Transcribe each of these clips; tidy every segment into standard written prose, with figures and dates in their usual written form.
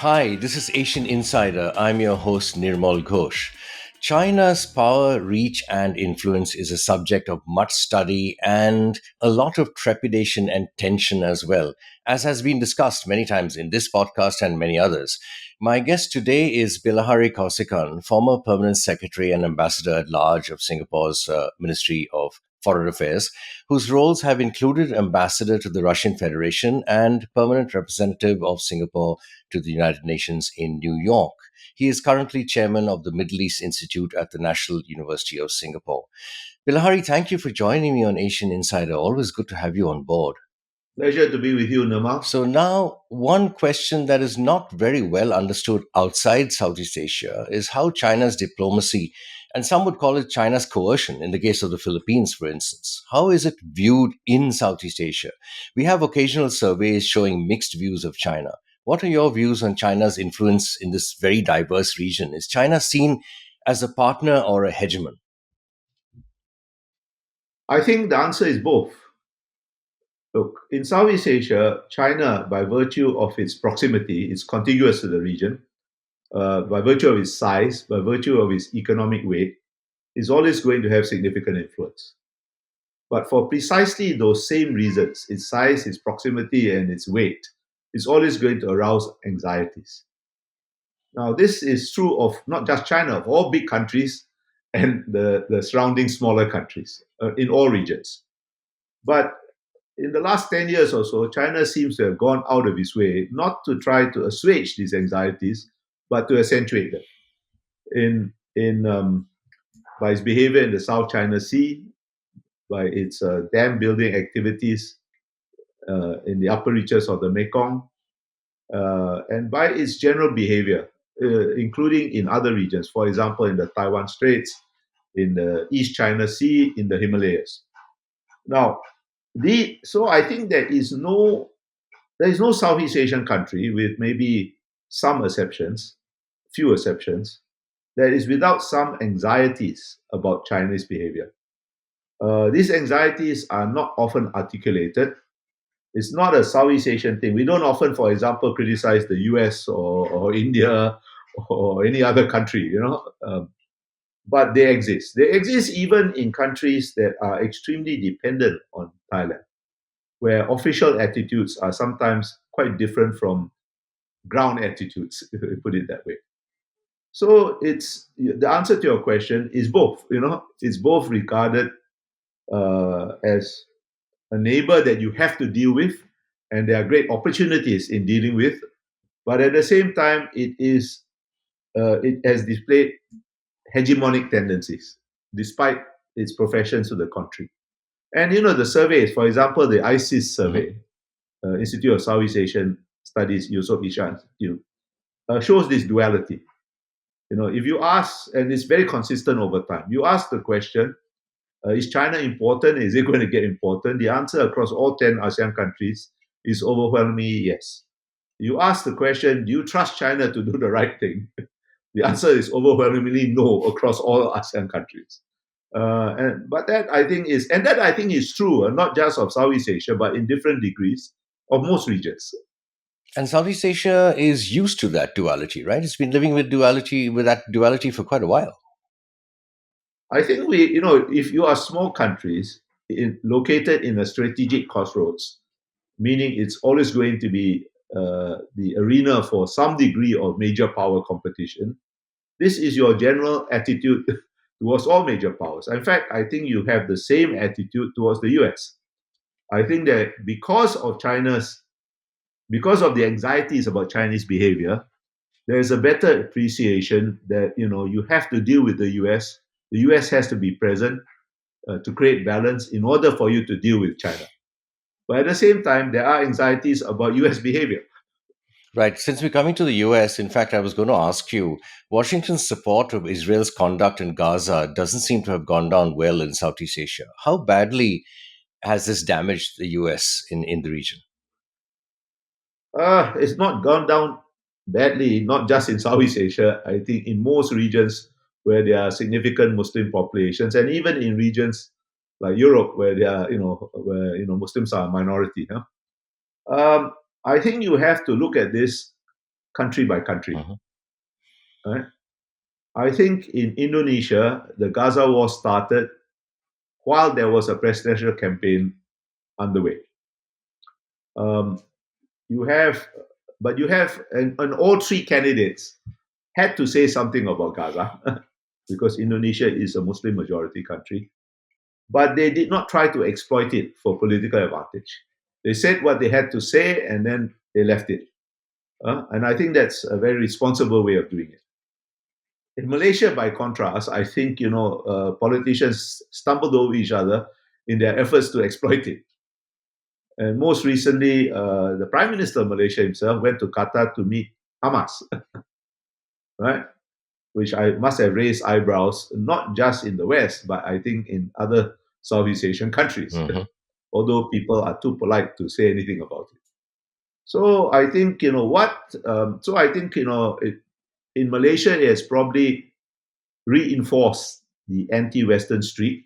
Hi, this is Asian Insider. I'm your host, Nirmal Ghosh. China's power, reach, and influence is a subject of much study and a lot of trepidation and tension as well, as has been discussed many times in this podcast and many others. My guest today is Bilahari Kausikan, former permanent secretary and ambassador at large of Singapore's Ministry of Foreign Affairs, whose roles have included ambassador to the Russian Federation and permanent representative of Singapore to the United Nations in New York. He is currently chairman of the Middle East Institute at the National University of Singapore. Bilahari, thank you for joining me on Asian Insider. Always good to have you on board. Pleasure to be with you, Nama. So, now one question that is not very well understood outside Southeast Asia is how China's diplomacy, and some would call it China's coercion, in the case of the Philippines, for instance, how is it viewed in Southeast Asia? We have occasional surveys showing mixed views of China. What are your views on China's influence in this very diverse region? Is China seen as a partner or a hegemon? I think the answer is both. Look, in Southeast Asia, China, by virtue of its proximity, is contiguous to the region, by virtue of its size, by virtue of its economic weight, is always going to have significant influence. But for precisely those same reasons, its size, its proximity, and its weight, is always going to arouse anxieties. Now, this is true of not just China, of all big countries and the surrounding smaller countries in all regions. But in the last 10 years or so, China seems to have gone out of its way not to try to assuage these anxieties, but to accentuate them in by its behavior in the South China Sea, by its dam building activities in the upper reaches of the Mekong, and by its general behavior, including in other regions, for example, in the Taiwan Straits, in the East China Sea, in the Himalayas. Now, so I think there is no Southeast Asian country, with maybe some exceptions, few exceptions, that is without some anxieties about Chinese behavior. These anxieties are not often articulated. It's not a Southeast Asian thing. We don't often, for example, criticize the US or India or any other country. But they exist. They exist even in countries that are extremely dependent on Thailand, where official attitudes are sometimes quite different from ground attitudes, if we put it that way. So it's the answer to your question is both. It's both regarded as a neighbor that you have to deal with, and there are great opportunities in dealing with. But at the same time, it has displayed hegemonic tendencies, despite its professions to the contrary. And the surveys, for example, the ISIS survey, Institute of Southeast Asian Studies, Yusof Isha Institute, shows this duality. If you ask, and it's very consistent over time, you ask the question, is China important? Is it going to get important? The answer across all 10 ASEAN countries is overwhelmingly yes. You ask the question, do you trust China to do the right thing? The answer is overwhelmingly no across all ASEAN countries. But that I think is true, not just of Southeast Asia, but in different degrees of most regions. And Southeast Asia is used to that duality, right? It's been living with that duality for quite a while. I think if you are small countries located in a strategic crossroads, meaning it's always going to be the arena for some degree of major power competition, this is your general attitude towards all major powers. In fact, I think you have the same attitude towards the US. I think that because of the anxieties about Chinese behavior, there is a better appreciation that you have to deal with the US. The US has to be present to create balance in order for you to deal with China. But at the same time, there are anxieties about US behavior. Right. Since we're coming to the US, in fact, I was going to ask you Washington's support of Israel's conduct in Gaza doesn't seem to have gone down well in Southeast Asia. How badly has this damaged the US in the region? It's not gone down badly, not just in Southeast Asia. I think in most regions where there are significant Muslim populations, and even in regions like Europe where Muslims are a minority. Huh? I think you have to look at this country by country. Mhm. Right? I think in Indonesia, the Gaza war started while there was a presidential campaign underway. Um, you have, but you have, and all three candidates had to say something about Gaza because Indonesia is a Muslim majority country, but they did not try to exploit it for political advantage. They said what they had to say and then they left it. And I think that's a very responsible way of doing it. In Malaysia, by contrast, I think politicians stumbled over each other in their efforts to exploit it. And most recently, the Prime Minister of Malaysia himself went to Qatar to meet Hamas, right? Which I must have raised eyebrows, not just in the West, but I think in other Southeast Asian countries, Mhm. although people are too polite to say anything about it. So I think, so I think, in Malaysia, it has probably reinforced the anti Western streak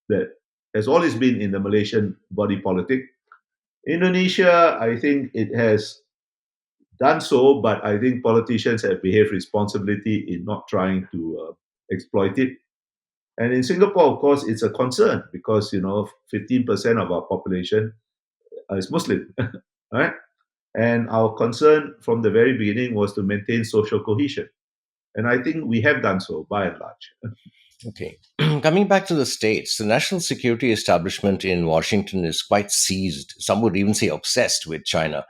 that has always been in the Malaysian body politic. Indonesia, I think it has done so, but I think politicians have behaved responsibility in not trying to exploit it. And in Singapore, of course, it's a concern because 15% of our population is Muslim, right? And our concern from the very beginning was to maintain social cohesion, and I think we have done so by and large. Okay. Coming back to the States, the national security establishment in Washington is quite seized. Some would even say obsessed with China.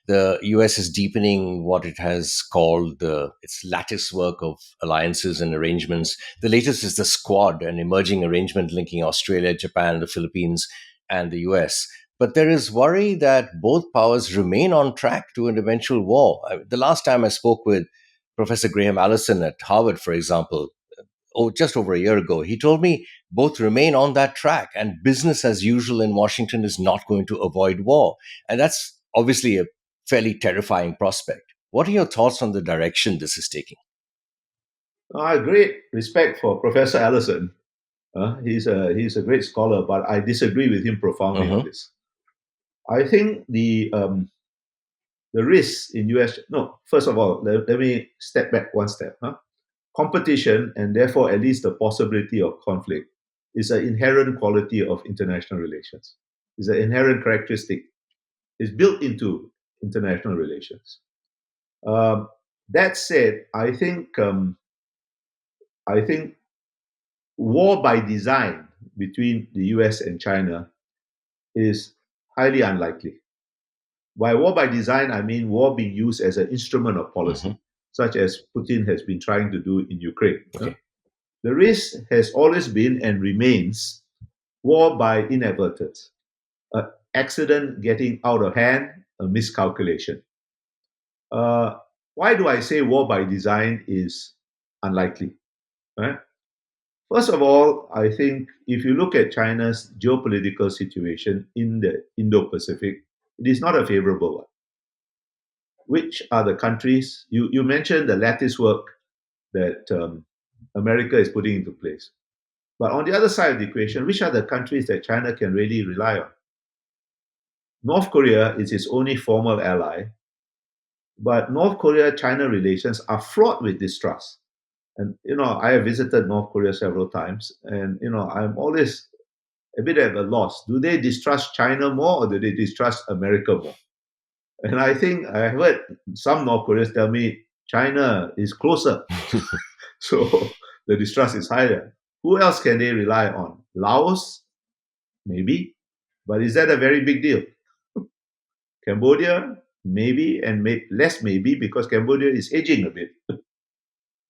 The US is deepening what it has called its lattice work of alliances and arrangements. The latest is the Quad, an emerging arrangement linking Australia, Japan, the Philippines, and the US. But there is worry that both powers remain on track to an eventual war. The last time I spoke with Professor Graham Allison at Harvard, for example, just over a year ago, he told me both remain on that track and business as usual in Washington is not going to avoid war. And that's obviously a fairly terrifying prospect. What are your thoughts on the direction this is taking? I have great respect for Professor Allison. He's a great scholar, but I disagree with him profoundly on Hmm. this. I think the risks in US. No, first of all, let me step back one step. Competition, and therefore at least the possibility of conflict, is an inherent quality of international relations. It's an inherent characteristic. It's built into international relations. Um, that said, I think war by design between the US and China is highly unlikely. By war by design, I mean war being used as an instrument of Hmm. policy, such as Putin has been trying to do in Ukraine. Okay. The risk has always been and remains war by inadvertence, an accident getting out of hand, a miscalculation. Uh, why do I say war by design is unlikely? Right? First of all, I think if you look at China's geopolitical situation in the Indo Pacific, it is not a favorable one. Which are the countries? You mentioned the lattice work that America is putting into place. But on the other side of the equation, which are the countries that China can really rely on? North Korea is its only formal ally, but North Korea China relations are fraught with distrust. And I have visited North Korea several times, and I'm always a bit at a loss. Do they distrust China more or do they distrust America more? And I think I heard some North Koreans tell me China is closer, so the distrust is higher. Who else can they rely on? Laos, maybe, but is that a very big deal? Cambodia, maybe, and less maybe because Cambodia is aging a bit.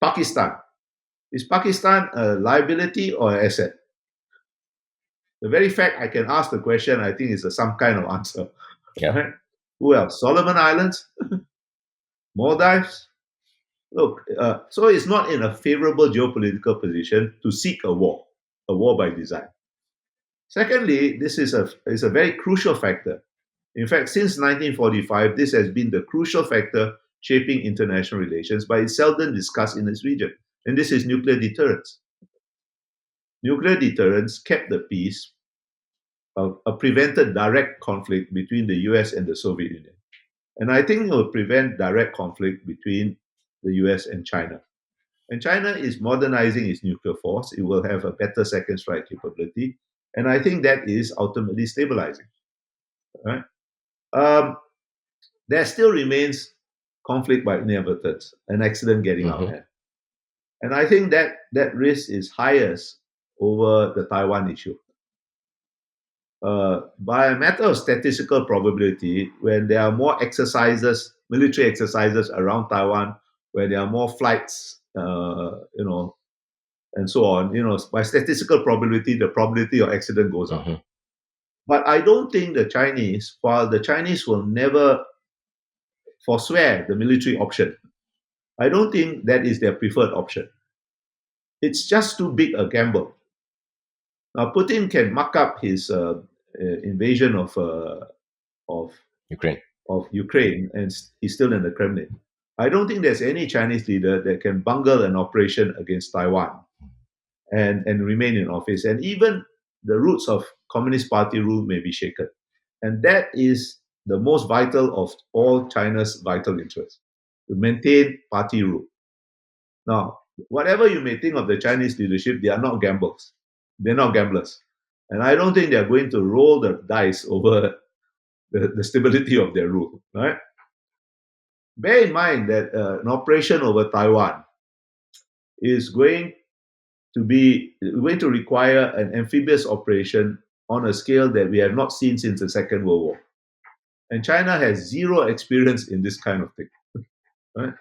Pakistan, is Pakistan a liability or an asset? The very fact I can ask the question, I think, is some kind of answer. Yeah. Right? Who else? Solomon Islands, Maldives. Look, so it's not in a favorable geopolitical position to seek a war by design. Secondly, this is a very crucial factor. In fact, since 1945, this has been the crucial factor shaping international relations, but it's seldom discussed in this region. And this is nuclear deterrence. Nuclear deterrence kept the peace, prevented direct conflict between the US and the Soviet Union. And I think it will prevent direct conflict between the US and China. And China is modernizing its nuclear force. It will have a better second strike capability. And I think that is ultimately stabilizing. Right? Um, there still remains conflict by inadvertence, an accident getting out of Hmm. hand. And I think that that risk is highest over the Taiwan issue. By a matter of statistical probability, when there are more exercises, military exercises around Taiwan, where there are more flights, and so on, by statistical probability, the probability of accident goes up. Hmm. But I don't think the Chinese, while the Chinese will never forswear the military option, I don't think that is their preferred option. It's just too big a gamble. Now, Putin can muck up his invasion of Ukraine. of Ukraine, and he's still in the Kremlin. I don't think there's any Chinese leader that can bungle an operation against Taiwan and remain in office. And even the roots of Communist Party rule may be shaken. And that is the most vital of all China's vital interests, to maintain party rule. Now, whatever you may think of the Chinese leadership, they are not gamblers. They're not gamblers. And I don't think they're going to roll the dice over the stability of their rule. Right? Bear in mind that an operation over Taiwan is going to require an amphibious operation on a scale that we have not seen since the Second World War. And China has zero experience in this kind of thing. Right?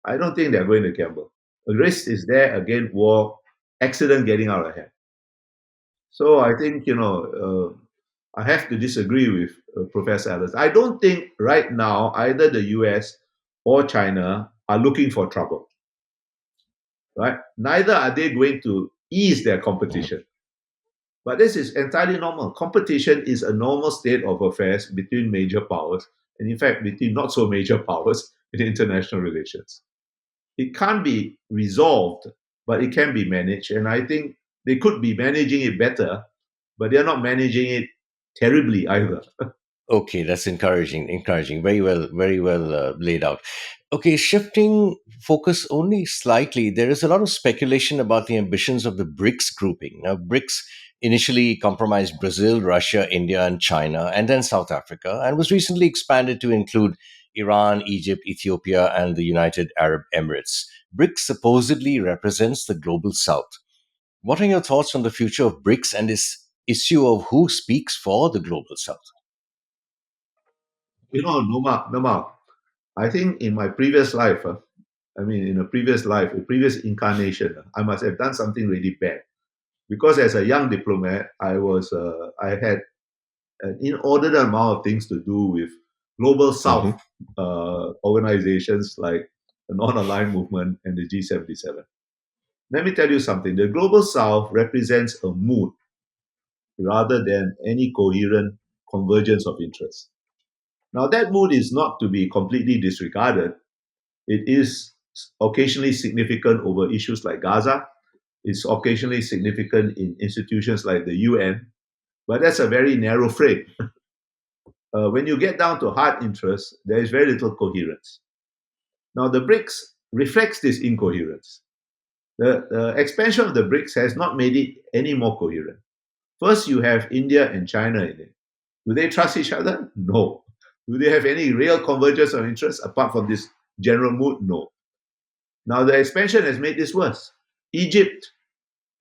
I don't think they're going to gamble. The risk is there against war, accident getting out of hand. So I think, I have to disagree with Professor Ellis. I don't think right now either the US or China are looking for trouble. Right? Neither are they going to ease their Hmm. competition. But this is entirely normal. Competition is a normal state of affairs between major powers, and in fact, between not so major powers in international relations. It can't be resolved, but it can be managed. And I think they could be managing it better, but they're not managing it terribly either. Okay, that's encouraging. Encouraging. Very well laid out. Okay, shifting focus only slightly, there is a lot of speculation about the ambitions of the BRICS grouping. Now, BRICS initially comprised Brazil, Russia, India, and China, and then South Africa, and was recently expanded to include Iran, Egypt, Ethiopia, and the United Arab Emirates. BRICS supposedly represents the global south. What are your thoughts on the future of BRICS and this issue of who speaks for the global south? Noma, I think in my previous life, in a previous life, a previous incarnation, I must have done something really bad. Because as a young diplomat, I had an inordinate amount of things to do with global South Hmm. organizations like the Non-Aligned Movement and the G77. Let me tell you something. The global South represents a mood rather than any coherent convergence of interests. Now, that mood is not to be completely disregarded. It is occasionally significant over issues like Gaza. It's occasionally significant in institutions like the UN, but that's a very narrow frame. When you get down to hard interests, there is very little coherence. Now, the BRICS reflects this incoherence. The expansion of the BRICS has not made it any more coherent. First, you have India and China in it. Do they trust each other? No. Do they have any real convergence of interests apart from this general mood? No. Now, the expansion has made this worse. Egypt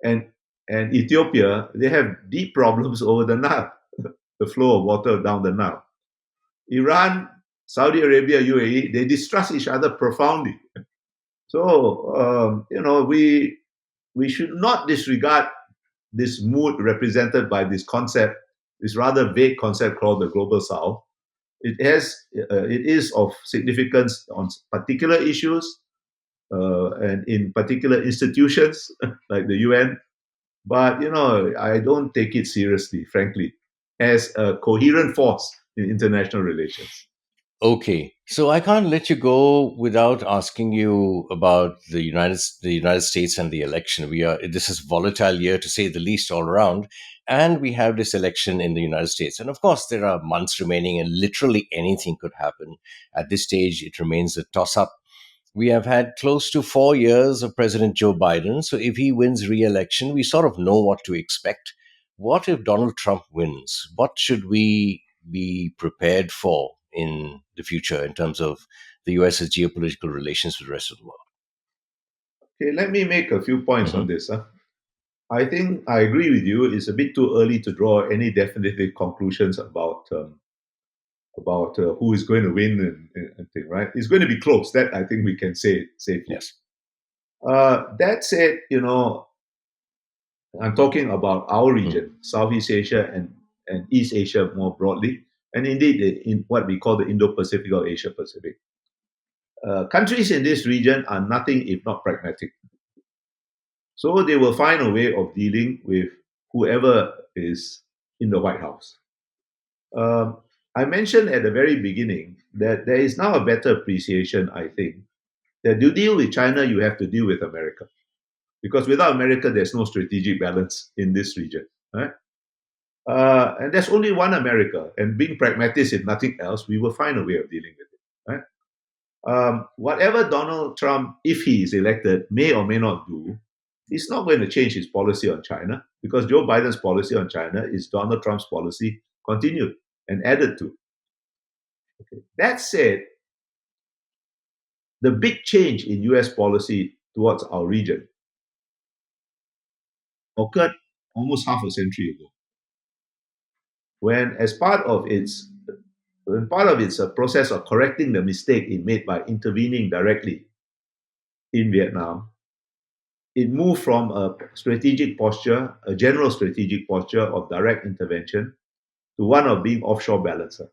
and, and Ethiopia, they have deep problems over the Nile, the flow of water down the Nile. Iran, Saudi Arabia, UAE, they distrust each other profoundly. So, we should not disregard this mood represented by this concept, this rather vague concept called the global south. It is of significance on particular issues and in particular institutions like the UN. But I don't take it seriously, frankly, as a coherent force in international relations. Okay, so I can't let you go without asking you about the United States and the election. We are This is volatile year to say the least all around, and we have this election in the United States. And of course, there are months remaining, and literally anything could happen. At this stage, it remains a toss-up. We have had close to 4 years of President Joe Biden. So if he wins re-election, we sort of know what to expect. What if Donald Trump wins? What should we be prepared for in the future in terms of the US's geopolitical relations with the rest of the world? Okay, let me make a few points on Hmm. this. I think I agree with you. It's a bit too early to draw any definitive conclusions about who is going to win and thing, right? It's going to be close. That I think we can say safely. Yes. That said, I'm talking about our Mm. region, Southeast Asia and East Asia more broadly, and indeed in what we call the Indo-Pacific or Asia Pacific. Countries in this region are nothing if not pragmatic. So they will find a way of dealing with whoever is in the White House. Um, I mentioned at the very beginning that there is now a better appreciation, I think, that to deal with China, you have to deal with America. Because without America, there's no strategic balance in this region. Right? And there's only one America. And being pragmatist, if nothing else, we will find a way of dealing with it. Right? Whatever Donald Trump, if he is elected, may or may not do, he's not going to change his policy on China because Joe Biden's policy on China is Donald Trump's policy continued and added to. Okay. That said, the big change in US policy towards our region occurred almost half a century ago when, as part of its process of correcting the mistake it made by intervening directly in Vietnam, it moved from a strategic posture, a general strategic posture of direct intervention, to one of being offshore balancer.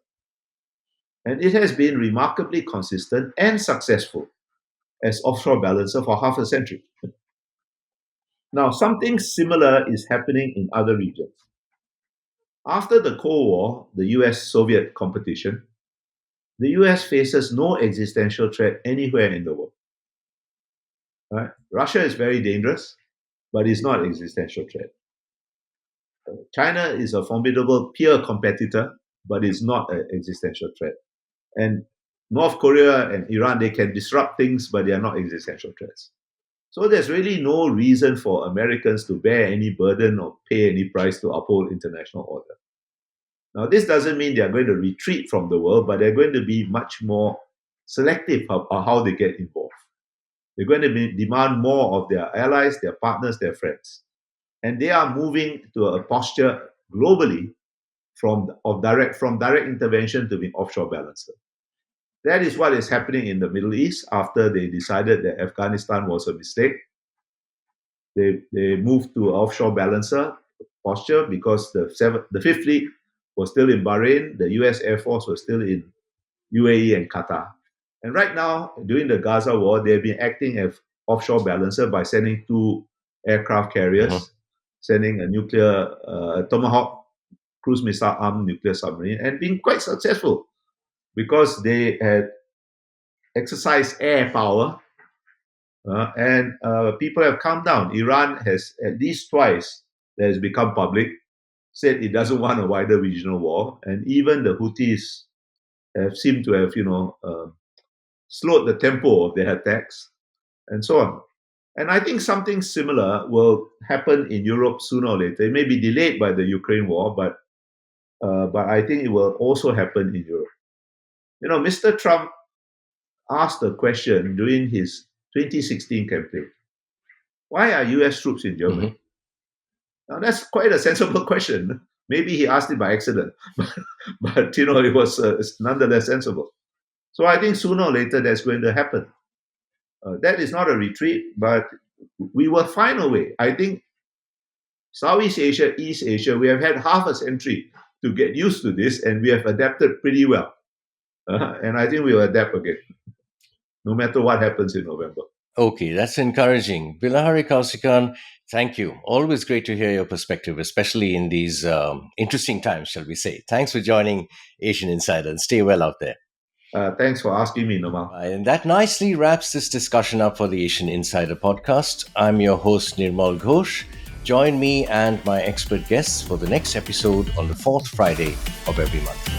And it has been remarkably consistent and successful as offshore balancer for half a century. Now, something similar is happening in other regions. After the Cold War, the US Soviet competition, the US faces no existential threat anywhere in the world. Right? Russia is very dangerous, but it's not an existential threat. China is a formidable peer competitor, but it's not an existential threat. And North Korea and Iran, they can disrupt things, but they are not existential threats. So there's really no reason for Americans to bear any burden or pay any price to uphold international order. Now, this doesn't mean they're going to retreat from the world, but they're going to be much more selective about how they get involved. They're going to demand more of their allies, their partners, their friends. And they are moving to a posture globally from direct intervention to being offshore balancer. That is what is happening in the Middle East after they decided that Afghanistan was a mistake. They moved to offshore balancer posture because the Fifth Fleet was still in Bahrain, the US Air Force was still in UAE and Qatar. And right now, during the Gaza war, they've been acting as offshore balancer by sending two aircraft Hmm. carriers, sending a nuclear Tomahawk cruise missile armed nuclear submarine, and being quite successful because they had exercised air power and people have calmed down. Iran has at least twice that has become public said it doesn't want a wider regional war, and even the Houthis have seemed to have slowed the tempo of their attacks and so on. And I think something similar will happen in Europe sooner or later. It may be delayed by the Ukraine war, but I think it will also happen in Europe. Mr. Trump asked a question during his 2016 campaign: Why are U.S. troops in Germany? Hmm. Now that's quite a sensible question. Maybe he asked it by accident, but it was nonetheless sensible. So I think sooner or later that's going to happen. That is not a retreat, but we will find a way. I think Southeast Asia, East Asia, we have had half a century to get used to this, and we have adapted pretty well. And I think we will adapt again, no matter what happens in November. Okay, that's encouraging. Bilahari Kausikan, thank you. Always great to hear your perspective, especially in these interesting times, shall we say. Thanks for joining Asian Insider and stay well out there. Thanks for asking me, Namal. Right, and that nicely wraps this discussion up for the Asian Insider podcast. I'm your host, Nirmal Ghosh. Join me and my expert guests for the next episode on the fourth Friday of every month.